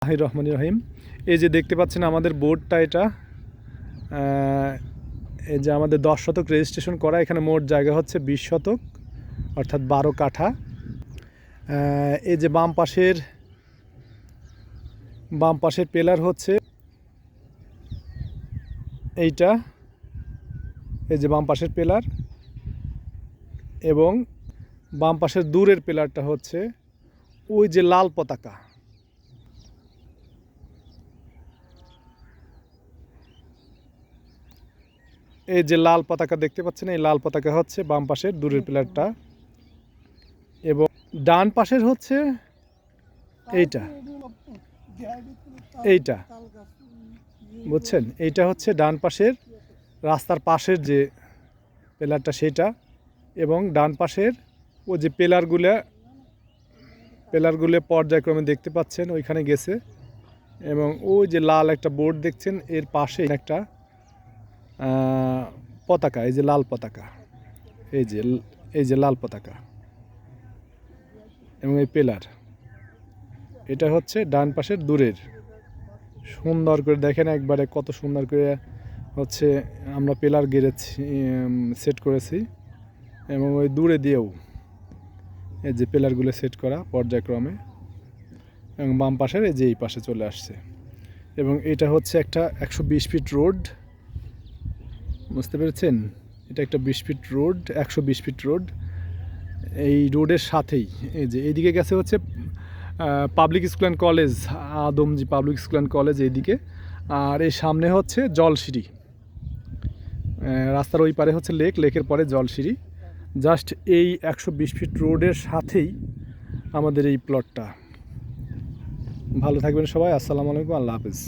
রহমানির রহিম। এই যে দেখতে পাচ্ছেন আমাদের বোর্ডটা, এটা এই যে আমাদের 10 শতক রেজিস্ট্রেশন করা। এখানে মোট জায়গা হচ্ছে 20 শতক, অর্থাৎ 12 কাঠা। এই যে বাম পাশের পিলার হচ্ছে এইটা, এই যে বাম পাশের পিলার, এবং বাম পাশের দূরের পিলারটা হচ্ছে ওই যে লাল পতাকা। এই যে লাল পতাকা দেখতে পাচ্ছেন, এই লাল পতাকা হচ্ছে বাম পাশের দূরের পিলারটা, এবং ডান পাশের হচ্ছে এইটা বুঝছেন, এইটা হচ্ছে ডান পাশের রাস্তার পাশের যে পিলারটা সেটা, এবং ডান পাশের ও যে পিলারগুলো পর্যায়ক্রমে দেখতে পাচ্ছেন ওইখানে গেছে, এবং ওই যে লাল একটা বোর্ড দেখছেন এর পাশে একটা পতাকা, এই যে লাল পতাকা, এই যে লাল পতাকা এবং এই পিলার, এটা হচ্ছে ডান পাশের দূরের। সুন্দর করে দেখেন একবারে কত সুন্দর করে হচ্ছে আমরা পিলার গেড়েছি, সেট করেছি, এবং ওই দূরে দিয়েও এই যে পিলারগুলো সেট করা পর্যায়ক্রমে, এবং বাম পাশের এই যে এই পাশে চলে আসছে। এবং এটা হচ্ছে একটা 120 ফিট রোড, বুঝতে পেরেছেন? এটা একটা 120 ফিট রোড। এই রোডের সাথেই এই যে এইদিকে গেছে হচ্ছে public school and college, Adamjee public school and college এইদিকে, আর এই সামনে হচ্ছে জলসিঁড়ি। রাস্তার ওই পারে হচ্ছে লেকের পরে জলসিঁড়ি। জাস্ট এই 120 ফিট রোডের সাথেই আমাদের এই প্লটটা। ভালো থাকবেন সবাই, আসসালামু আলাইকুম, আল্লাহ হাফেজ।